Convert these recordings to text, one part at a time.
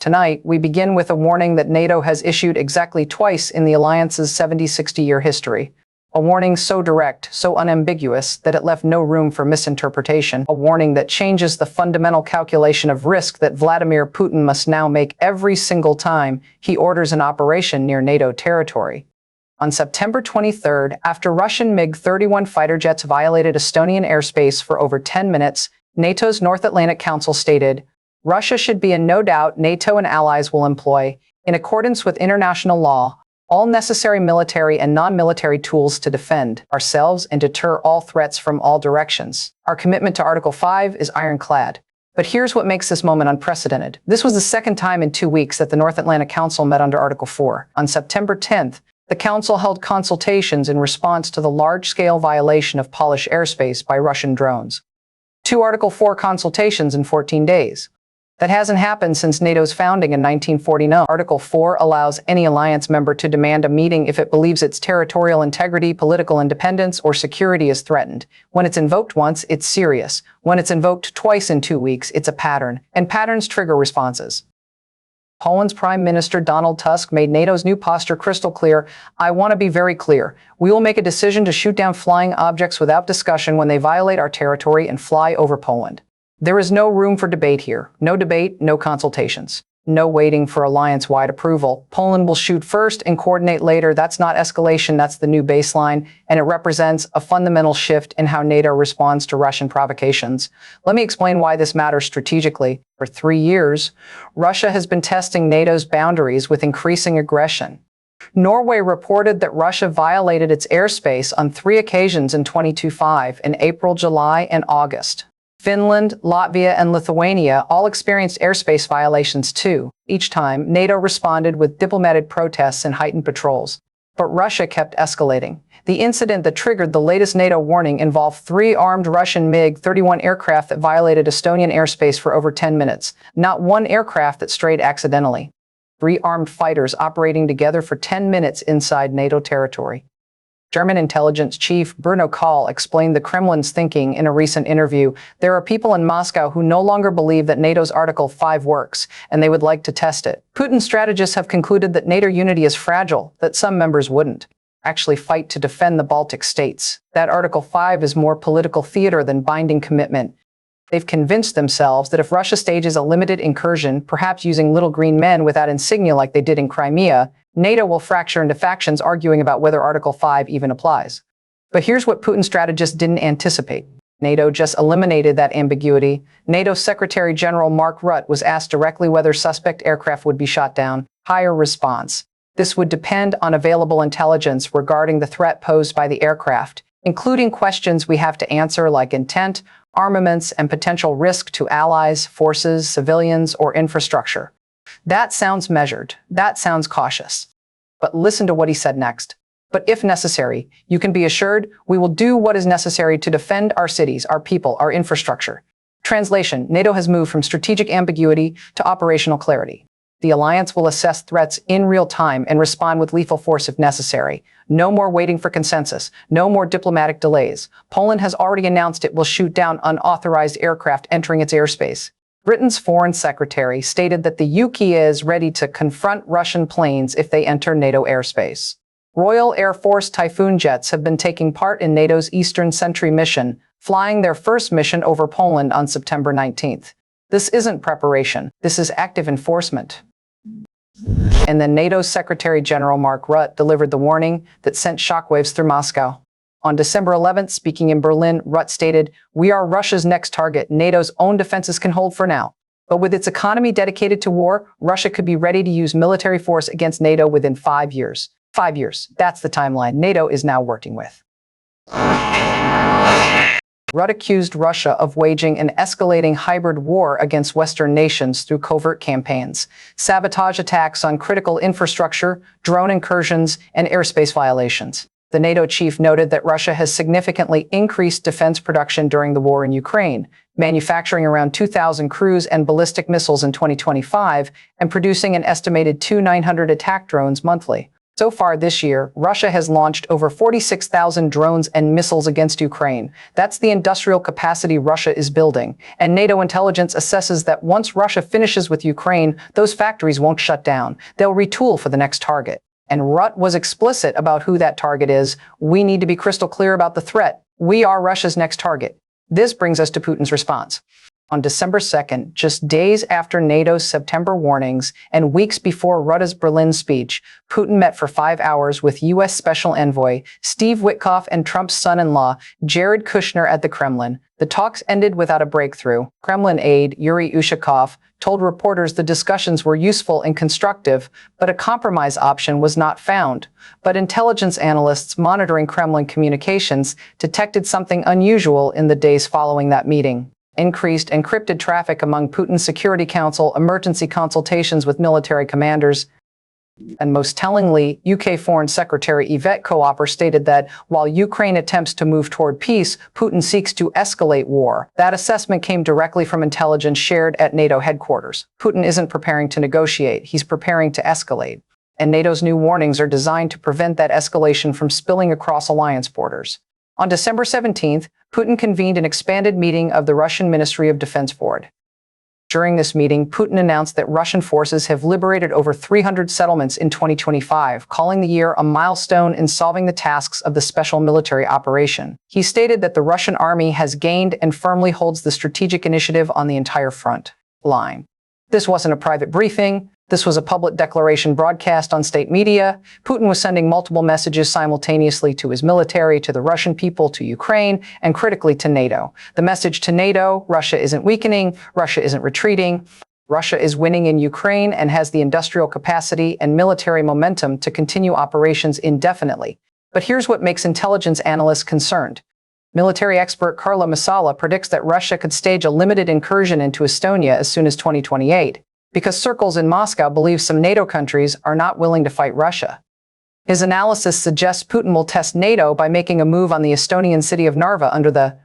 Tonight, we begin with a warning that NATO has issued exactly twice in the alliance's 60-year history. A warning so direct, so unambiguous, that it left no room for misinterpretation. A warning that changes the fundamental calculation of risk that Vladimir Putin must now make every single time he orders an operation near NATO territory. On September 23rd, after Russian MiG-31 fighter jets violated Estonian airspace for over 10 minutes, NATO's North Atlantic Council stated, "Russia should be in no doubt NATO and allies will employ, in accordance with international law, all necessary military and non-military tools to defend ourselves and deter all threats from all directions. Our commitment to Article 5 is ironclad." But here's what makes this moment unprecedented. This was the second time in 2 weeks that the North Atlantic Council met under Article 4. On September 10th, the Council held consultations in response to the large-scale violation of Polish airspace by Russian drones. 2 Article 4 consultations in 14 days. That hasn't happened since NATO's founding in 1949. Article 4 allows any alliance member to demand a meeting if it believes its territorial integrity, political independence, or security is threatened. When it's invoked once, it's serious. When it's invoked twice in 2 weeks, it's a pattern, and patterns trigger responses. Poland's Prime Minister Donald Tusk made NATO's new posture crystal clear. "I want to be very clear. We will make a decision to shoot down flying objects without discussion when they violate our territory and fly over Poland." There is no room for debate here. No debate, no consultations. No waiting for alliance-wide approval. Poland will shoot first and coordinate later. That's not escalation, that's the new baseline, and it represents a fundamental shift in how NATO responds to Russian provocations. Let me explain why this matters strategically. For 3 years, Russia has been testing NATO's boundaries with increasing aggression. Norway reported that Russia violated its airspace on 3 occasions in 2025, in April, July, and August. Finland, Latvia, and Lithuania all experienced airspace violations too. Each time, NATO responded with diplomatic protests and heightened patrols. But Russia kept escalating. The incident that triggered the latest NATO warning involved 3 armed Russian MiG-31 aircraft that violated Estonian airspace for over 10 minutes. Not one aircraft that strayed accidentally. 3 armed fighters operating together for 10 minutes inside NATO territory. German intelligence chief Bruno Kahl explained the Kremlin's thinking in a recent interview. "There are people in Moscow who no longer believe that NATO's Article 5 works, and they would like to test it. Putin's strategists have concluded that NATO unity is fragile, that some members wouldn't actually fight to defend the Baltic states. That Article 5 is more political theater than binding commitment. They've convinced themselves that if Russia stages a limited incursion, perhaps using little green men without insignia like they did in Crimea, NATO will fracture into factions arguing about whether Article 5 even applies." But here's what Putin's strategists didn't anticipate. NATO just eliminated that ambiguity. NATO Secretary General Mark Rutte was asked directly whether suspect aircraft would be shot down. Higher response. "This would depend on available intelligence regarding the threat posed by the aircraft, including questions we have to answer like intent, armaments, and potential risk to allies, forces, civilians, or infrastructure." That sounds measured. That sounds cautious. But listen to what he said next. "But if necessary, you can be assured we will do what is necessary to defend our cities, our people, our infrastructure." Translation: NATO has moved from strategic ambiguity to operational clarity. The alliance will assess threats in real time and respond with lethal force if necessary. No more waiting for consensus. No more diplomatic delays. Poland has already announced it will shoot down unauthorized aircraft entering its airspace. Britain's Foreign Secretary stated that the UK is ready to confront Russian planes if they enter NATO airspace. Royal Air Force Typhoon jets have been taking part in NATO's Eastern Sentry mission, flying their first mission over Poland on September 19th. This isn't preparation. This is active enforcement. And then NATO's Secretary General Mark Rutte delivered the warning that sent shockwaves through Moscow. On December 11th, speaking in Berlin, Rutte stated, "We are Russia's next target. NATO's own defenses can hold for now. But with its economy dedicated to war, Russia could be ready to use military force against NATO within 5 years. 5 years. That's the timeline NATO is now working with." Rutte accused Russia of waging an escalating hybrid war against Western nations through covert campaigns, sabotage attacks on critical infrastructure, drone incursions, and airspace violations. The NATO chief noted that Russia has significantly increased defense production during the war in Ukraine, manufacturing around 2,000 cruise and ballistic missiles in 2025 and producing an estimated 2,900 attack drones monthly. So far this year, Russia has launched over 46,000 drones and missiles against Ukraine. That's the industrial capacity Russia is building. And NATO intelligence assesses that once Russia finishes with Ukraine, those factories won't shut down. They'll retool for the next target. And Rutte was explicit about who that target is. We need to be crystal clear about the threat. We are Russia's next target. This brings us to Putin's response. On December 2nd, just days after NATO's September warnings and weeks before Rutte's Berlin speech, Putin met for 5 hours with U.S. Special Envoy Steve Witkoff and Trump's son-in-law, Jared Kushner, at the Kremlin. The talks ended without a breakthrough. Kremlin aide Yuri Ushakov told reporters the discussions were useful and constructive, but a compromise option was not found. But intelligence analysts monitoring Kremlin communications detected something unusual in the days following that meeting. Increased encrypted traffic among Putin's Security Council, emergency consultations with military commanders, and most tellingly, UK Foreign Secretary Yvette Cooper stated that while Ukraine attempts to move toward peace, Putin seeks to escalate war. That assessment came directly from intelligence shared at NATO headquarters. Putin isn't preparing to negotiate, he's preparing to escalate. And NATO's new warnings are designed to prevent that escalation from spilling across alliance borders. On December 17th, Putin convened an expanded meeting of the Russian Ministry of Defense Board. During this meeting, Putin announced that Russian forces have liberated over 300 settlements in 2025, calling the year a milestone in solving the tasks of the special military operation. He stated that the Russian army has gained and firmly holds the strategic initiative on the entire front line. This wasn't a private briefing. This was a public declaration broadcast on state media. Putin was sending multiple messages simultaneously to his military, to the Russian people, to Ukraine, and critically to NATO. The message to NATO: Russia isn't weakening, Russia isn't retreating, Russia is winning in Ukraine and has the industrial capacity and military momentum to continue operations indefinitely. But here's what makes intelligence analysts concerned. Military expert Carla Masala predicts that Russia could stage a limited incursion into Estonia as soon as 2028. Because circles in Moscow believe some NATO countries are not willing to fight Russia. His analysis suggests Putin will test NATO by making a move on the Estonian city of Narva under the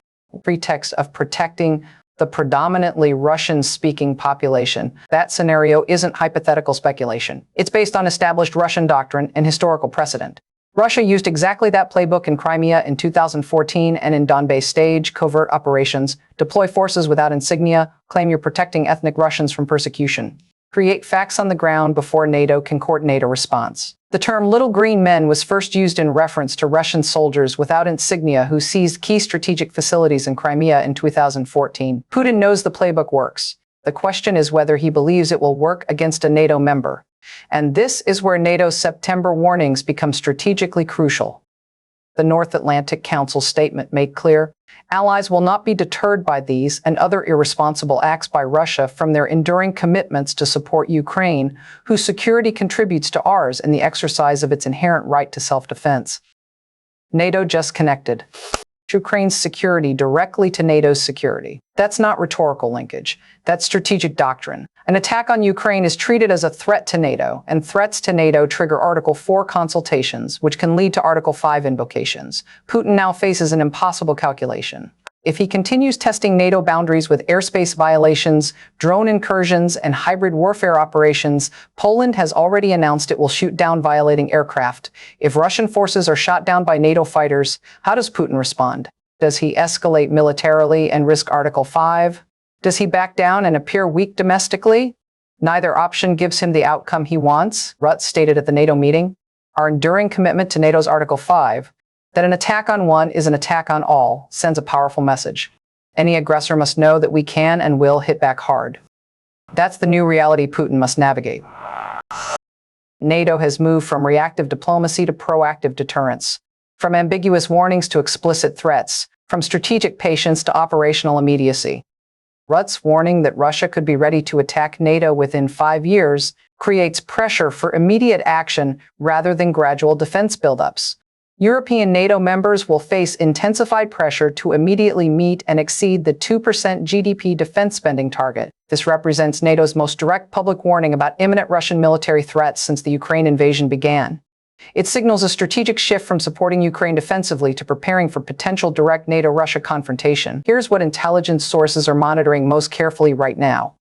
pretext of protecting the predominantly Russian-speaking population. That scenario isn't hypothetical speculation. It's based on established Russian doctrine and historical precedent. Russia used exactly that playbook in Crimea in 2014 and in Donbass stage covert operations: deploy forces without insignia, claim you're protecting ethnic Russians from persecution. Create facts on the ground before NATO can coordinate a response. The term "little green men" was first used in reference to Russian soldiers without insignia who seized key strategic facilities in Crimea in 2014. Putin knows the playbook works. The question is whether he believes it will work against a NATO member. And this is where NATO's September warnings become strategically crucial. The North Atlantic Council statement made clear, allies will not be deterred by these and other irresponsible acts by Russia from their enduring commitments to support Ukraine, whose security contributes to ours in the exercise of its inherent right to self-defense. NATO just connected Ukraine's security directly to NATO's security. That's not rhetorical linkage. That's strategic doctrine. An attack on Ukraine is treated as a threat to NATO, and threats to NATO trigger Article 4 consultations, which can lead to Article 5 invocations. Putin now faces an impossible calculation. If he continues testing NATO boundaries with airspace violations, drone incursions, and hybrid warfare operations, Poland has already announced it will shoot down violating aircraft. If Russian forces are shot down by NATO fighters, how does Putin respond? Does he escalate militarily and risk Article 5? Does he back down and appear weak domestically? Neither option gives him the outcome he wants, Rutte stated at the NATO meeting. Our enduring commitment to NATO's Article 5, that an attack on one is an attack on all, sends a powerful message. Any aggressor must know that we can and will hit back hard. That's the new reality Putin must navigate. NATO has moved from reactive diplomacy to proactive deterrence, from ambiguous warnings to explicit threats, from strategic patience to operational immediacy. Rutte's warning that Russia could be ready to attack NATO within 5 years creates pressure for immediate action rather than gradual defense buildups. European NATO members will face intensified pressure to immediately meet and exceed the 2% GDP defense spending target. This represents NATO's most direct public warning about imminent Russian military threats since the Ukraine invasion began. It signals a strategic shift from supporting Ukraine defensively to preparing for potential direct NATO-Russia confrontation. Here's what intelligence sources are monitoring most carefully right now.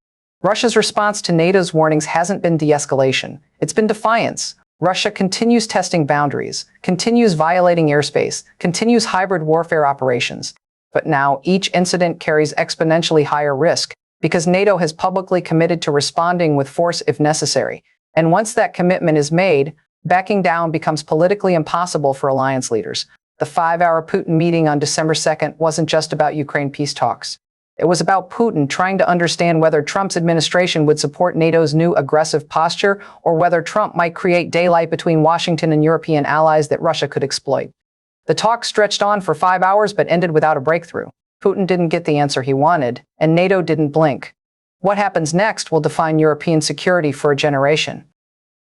Russia's response to NATO's warnings hasn't been de-escalation. It's been defiance. Russia continues testing boundaries, continues violating airspace, continues hybrid warfare operations. But now each incident carries exponentially higher risk because NATO has publicly committed to responding with force if necessary. And once that commitment is made, backing down becomes politically impossible for alliance leaders. The 5-hour Putin meeting on December 2nd wasn't just about Ukraine peace talks. It was about Putin trying to understand whether Trump's administration would support NATO's new aggressive posture or whether Trump might create daylight between Washington and European allies that Russia could exploit. The talks stretched on for 5 hours but ended without a breakthrough. Putin didn't get the answer he wanted, and NATO didn't blink. What happens next will define European security for a generation.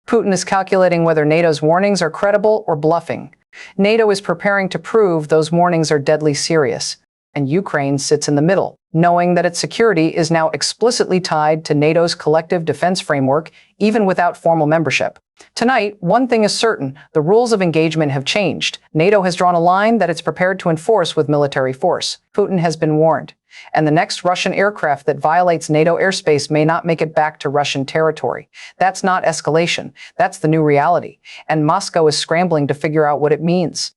Putin is calculating whether NATO's warnings are credible or bluffing. NATO is preparing to prove those warnings are deadly serious. And Ukraine sits in the middle, knowing that its security is now explicitly tied to NATO's collective defense framework, even without formal membership. Tonight, one thing is certain: the rules of engagement have changed. NATO has drawn a line that it's prepared to enforce with military force. Putin has been warned. And the next Russian aircraft that violates NATO airspace may not make it back to Russian territory. That's not escalation. That's the new reality. And Moscow is scrambling to figure out what it means.